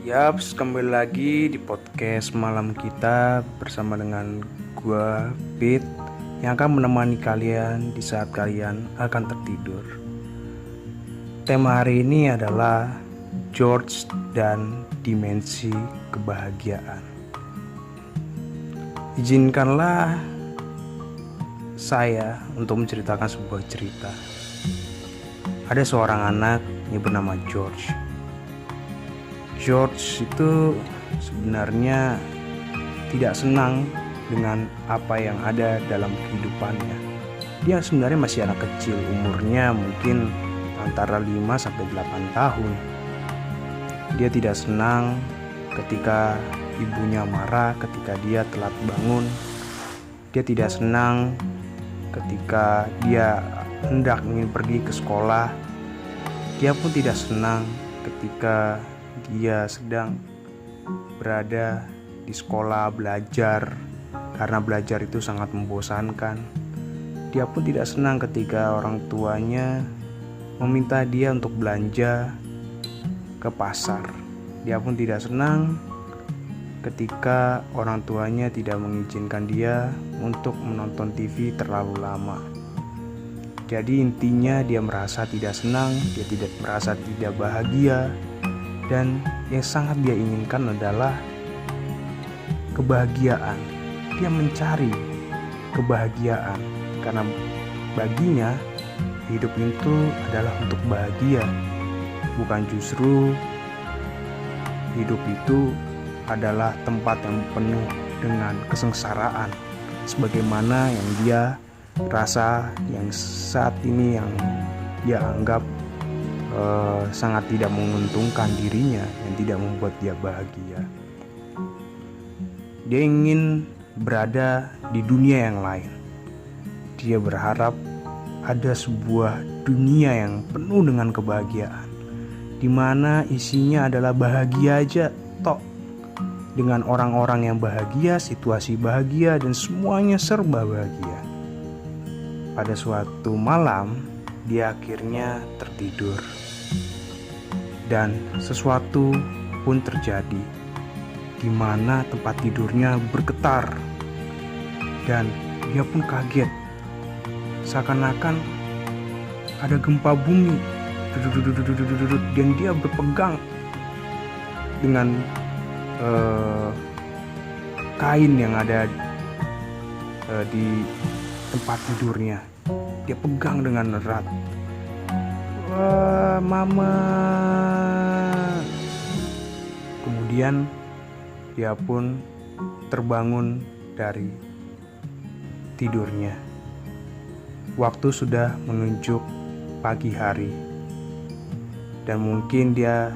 Yaps, kembali lagi di podcast malam kita bersama dengan gua Pit yang akan menemani kalian di saat kalian akan tertidur. Tema hari ini adalah George dan dimensi kebahagiaan. Izinkanlah saya untuk menceritakan sebuah cerita. Ada seorang anak yang bernama George. George itu sebenarnya tidak senang dengan apa yang ada dalam kehidupannya. Dia sebenarnya masih anak kecil, umurnya mungkin antara 5 sampai 8 tahun. Dia tidak senang ketika ibunya marah ketika dia telat bangun. Dia tidak senang ketika dia hendak ingin pergi ke sekolah. Dia pun tidak senang ketika dia sedang berada di sekolah belajar, karena belajar itu sangat membosankan. Dia pun tidak senang ketika orang tuanya meminta dia untuk belanja ke pasar. Dia pun tidak senang ketika orang tuanya tidak mengizinkan dia untuk menonton TV terlalu lama. Jadi intinya dia merasa tidak senang, dia tidak merasa tidak bahagia. Dan yang sangat dia inginkan adalah kebahagiaan. Dia mencari kebahagiaan karena baginya hidup itu adalah untuk bahagia. Bukan justru hidup itu adalah tempat yang penuh dengan kesengsaraan, sebagaimana yang dia rasa yang saat ini yang dia anggap sangat tidak menguntungkan dirinya, yang tidak membuat dia bahagia. Dia ingin berada di dunia yang lain. Dia berharap ada sebuah dunia yang penuh dengan kebahagiaan, di mana isinya adalah bahagia aja tok, dengan orang-orang yang bahagia, situasi bahagia, dan semuanya serba bahagia. Pada suatu malam dia akhirnya tertidur, dan sesuatu pun terjadi, di mana tempat tidurnya bergetar, dan dia pun kaget, seakan-akan ada gempa bumi, dan dia berpegang dengan kain yang ada di tempat tidurnya. Dia pegang dengan erat. Wah, mama. Kemudian dia pun terbangun dari tidurnya. Waktu sudah menunjuk pagi hari, dan mungkin dia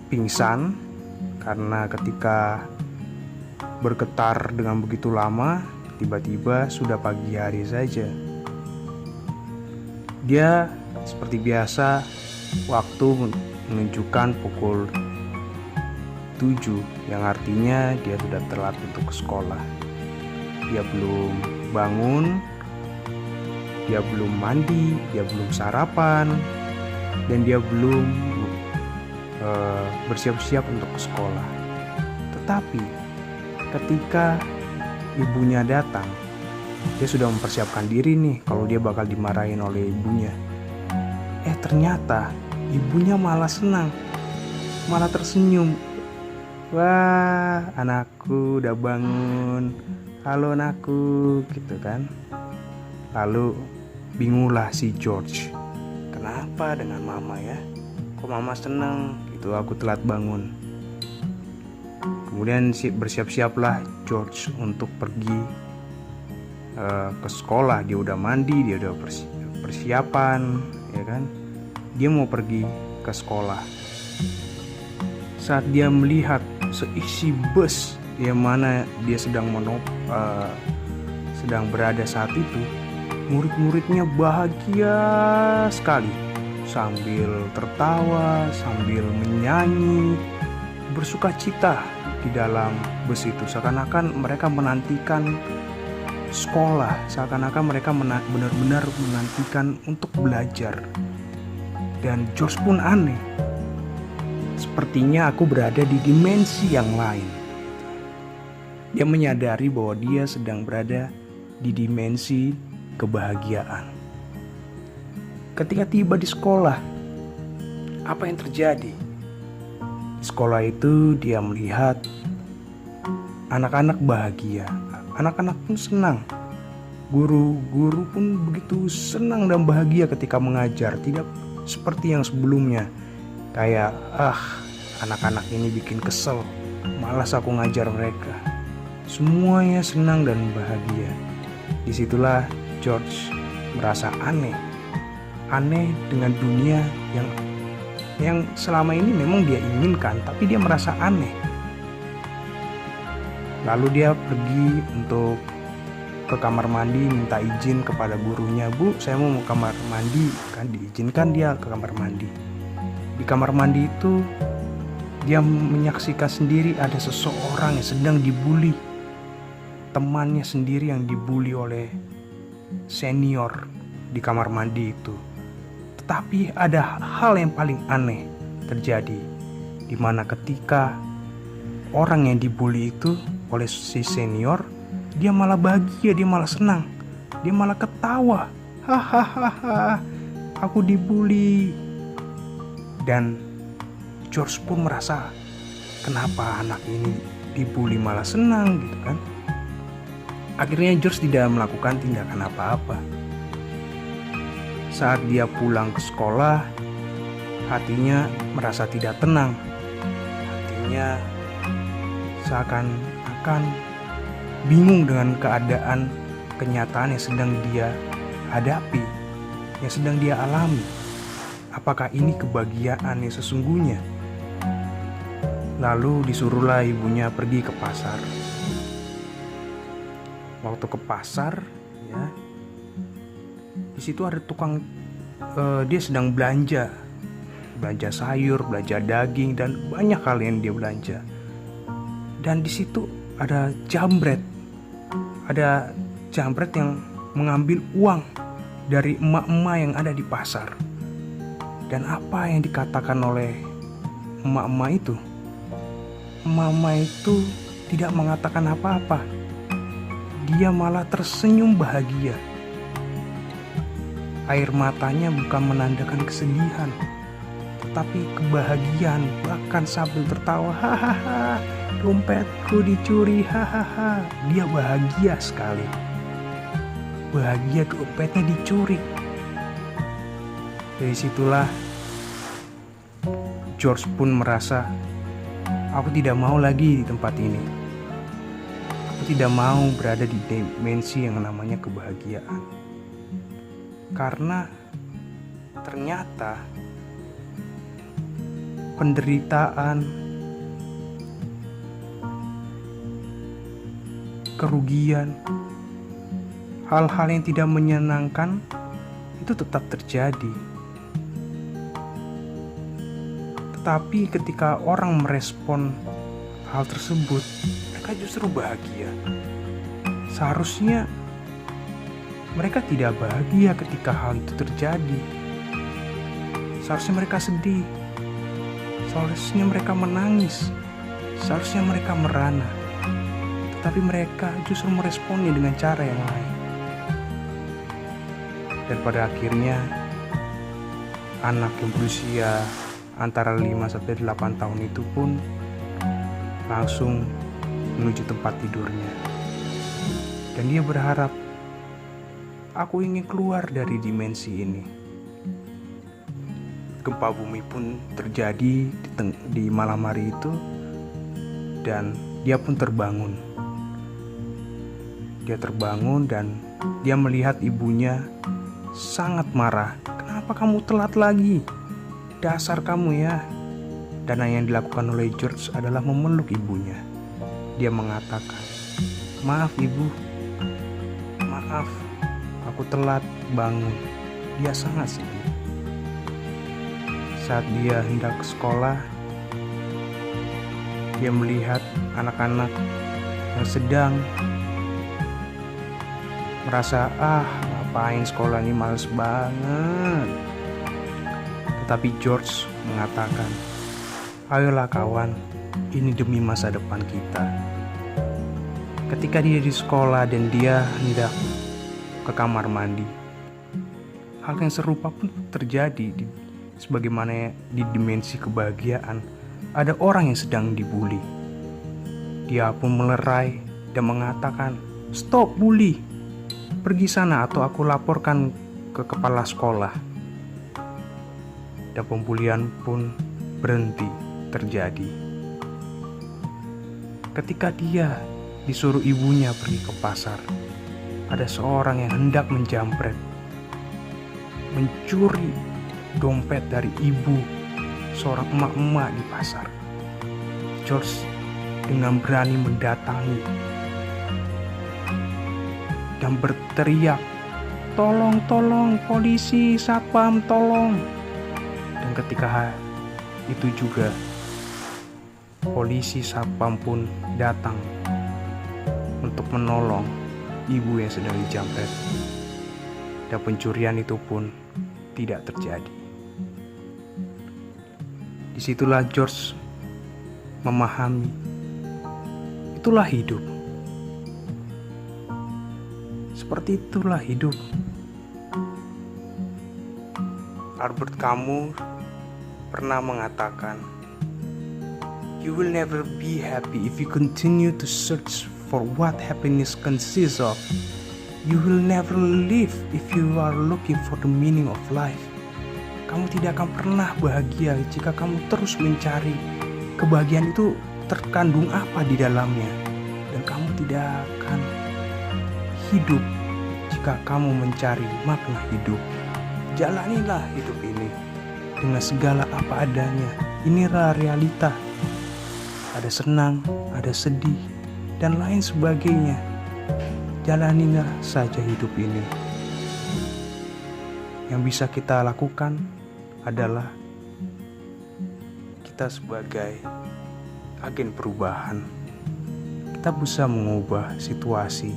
pingsan karena ketika bergetar dengan begitu lama, tiba-tiba sudah pagi hari saja. Dia seperti biasa, waktu menunjukkan pukul 7, yang artinya dia sudah telat untuk ke sekolah. Dia belum bangun, dia belum mandi, dia belum sarapan, dan dia belum bersiap-siap untuk ke sekolah. Tetapi ketika ibunya datang, dia sudah mempersiapkan diri nih kalau dia bakal dimarahin oleh ibunya. Ternyata ibunya malah senang, malah tersenyum. Wah, anakku udah bangun. Halo anakku, gitu kan. Lalu bingunglah si George. Kenapa dengan mama ya? Kok mama senang gitu aku telat bangun. Kemudian bersiap-siaplah George untuk pergi ke sekolah. Dia udah mandi, dia udah persiapan, ya kan. Dia mau pergi ke sekolah. Saat dia melihat seisi bus yang mana dia sedang berada saat itu, murid-muridnya bahagia sekali, sambil tertawa, sambil menyanyi, bersukacita di dalam bus itu, seakan-akan mereka menantikan sekolah, seakan-akan mereka benar-benar menantikan untuk belajar. Dan George pun aneh, Sepertinya aku berada di dimensi yang lain. Dia menyadari bahwa dia sedang berada di dimensi kebahagiaan. Ketika tiba di sekolah, apa yang terjadi? Di sekolah itu dia melihat anak-anak bahagia, anak-anak pun senang. Guru-guru pun begitu senang dan bahagia ketika mengajar, tidak seperti yang sebelumnya. Kayak, anak-anak ini bikin kesel, malas aku ngajar mereka. Semuanya senang dan bahagia. Disitulah George merasa aneh dengan dunia yang selama ini memang dia inginkan, tapi dia merasa aneh. Lalu dia pergi untuk ke kamar mandi, minta izin kepada gurunya. Bu, saya mau kamar mandi. Kan diizinkan dia ke kamar mandi. Di kamar mandi itu dia menyaksikan sendiri ada seseorang yang sedang dibully. Temannya sendiri yang dibully oleh senior di kamar mandi itu. Tetapi ada hal yang paling aneh terjadi, di mana ketika orang yang dibully itu oleh si senior, dia malah bahagia, dia malah senang, dia malah ketawa. Hahaha, aku dibully. Dan George pun merasa, kenapa anak ini dibully malah senang gitu kan. Akhirnya George tidak melakukan tindakan apa-apa. Saat dia pulang ke sekolah, hatinya merasa tidak tenang. Hatinya seakan-akan bingung dengan keadaan kenyataan yang sedang dia hadapi, yang sedang dia alami. Apakah ini kebahagiaan yang sesungguhnya? Lalu disuruhlah ibunya pergi ke pasar. Waktu ke pasar, ya, di situ ada tukang, dia sedang belanja sayur, belanja daging, dan banyak hal yang dia belanja. Dan di situ ada jambret yang mengambil uang dari emak-emak yang ada di pasar. Dan apa yang dikatakan oleh emak-emak itu? Emak-emak itu tidak mengatakan apa-apa. Dia malah tersenyum bahagia. Air matanya bukan menandakan kesedihan, tetapi kebahagiaan, bahkan sambil tertawa. Hahaha, dompetku dicuri, hahaha. Dia bahagia sekali. Bahagia dompetnya dicuri. Dari situlah George pun merasa, aku tidak mau lagi di tempat ini. Aku tidak mau berada di dimensi yang namanya kebahagiaan. Karena ternyata penderitaan, kerugian, hal-hal yang tidak menyenangkan itu tetap terjadi. Tetapi ketika orang merespon hal tersebut, mereka justru bahagia. Seharusnya mereka tidak bahagia ketika hal itu terjadi. Seharusnya mereka sedih. Seharusnya mereka menangis. Seharusnya mereka merana. Tetapi mereka justru meresponnya dengan cara yang lain. Dan pada akhirnya anak yang berusia antara 5-8 tahun itu pun langsung menuju tempat tidurnya. Dan dia berharap, aku ingin keluar dari dimensi ini. Gempa bumi pun terjadi di malam hari itu, dan dia pun terbangun. Dia terbangun dan dia melihat ibunya sangat marah. Kenapa kamu telat lagi? Dasar kamu ya. Dan yang dilakukan oleh George adalah memeluk ibunya. Dia mengatakan, maaf ibu, maaf, aku telat bangun. Dia sangat sedih. Saat dia hendak ke sekolah, dia melihat anak-anak yang sedang merasa, ngapain sekolah ini, males banget. Tetapi George mengatakan, Ayolah kawan, ini demi masa depan kita. Ketika dia di sekolah dan dia hendak ke kamar mandi, hal yang serupa pun terjadi sebagaimana di dimensi kebahagiaan. Ada orang yang sedang dibully. Dia pun melerai dan mengatakan, "Stop bully, pergi sana atau aku laporkan ke kepala sekolah." Dan pembulian pun berhenti terjadi. Ketika dia disuruh ibunya pergi ke pasar, ada seorang yang hendak menjamret, mencuri dompet dari ibu seorang emak-emak di pasar. George dengan berani mendatangi dan berteriak, "Tolong, tolong, polisi, satpam, tolong!" Dan ketika itu juga polisi satpam pun datang untuk menolong ibu yang sedang dijamret. Dan pencurian itu pun tidak terjadi. Disitulah George memahami, itulah hidup. Seperti itulah hidup. Albert Camus pernah mengatakan, "You will never be happy if you continue to search for what happiness consists of. You will never live if you are looking for the meaning of life." Kamu tidak akan pernah bahagia jika kamu terus mencari kebahagiaan itu terkandung apa di dalamnya. Dan kamu tidak akan hidup jika kamu mencari makna hidup. Jalanilah hidup ini dengan segala apa adanya. Inilah realita. Ada senang, ada sedih, dan lain sebagainya. Jalanilah saja hidup ini. Yang bisa kita lakukan adalah kita sebagai agen perubahan. Kita bisa mengubah situasi.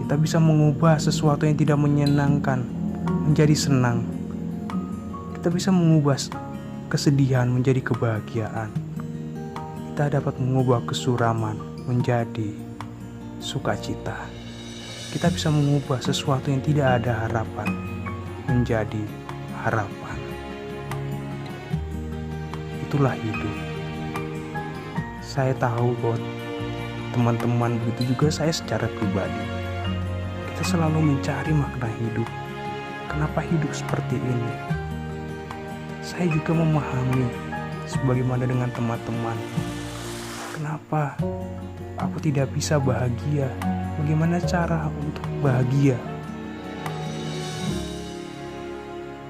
Kita bisa mengubah sesuatu yang tidak menyenangkan menjadi senang. Kita bisa mengubah kesedihan menjadi kebahagiaan. Kita dapat mengubah kesuraman menjadi sukacita. Kita bisa mengubah sesuatu yang tidak ada harapan menjadi harapan. Itulah hidup. Saya tahu bahwa teman-teman, begitu juga saya secara pribadi. Kita selalu mencari makna hidup. Kenapa hidup seperti ini? Saya juga memahami sebagaimana dengan teman-teman. Kenapa aku tidak bisa bahagia? Bagaimana cara untuk bahagia?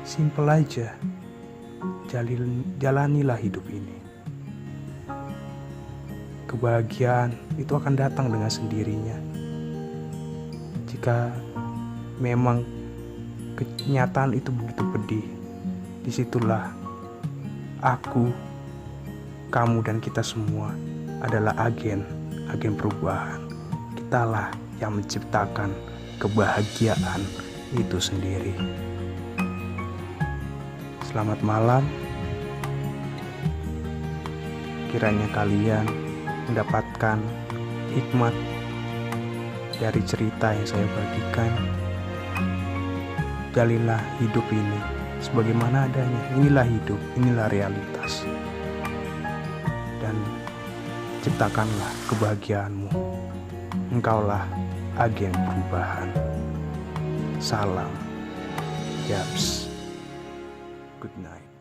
Simpel aja. Jalanilah hidup ini. Kebahagiaan itu akan datang dengan sendirinya. Jika memang kenyataan itu begitu pedih, disitulah aku, kamu, dan kita semua adalah agen perubahan. Kitalah yang menciptakan kebahagiaan itu sendiri. Selamat malam. Kiranya kalian mendapatkan hikmat dari cerita yang saya bagikan. Jalilah hidup ini sebagaimana adanya. Inilah hidup, inilah realitas. Dan ciptakanlah kebahagiaanmu. Engkaulah agen perubahan. Salam Yaps. Good night.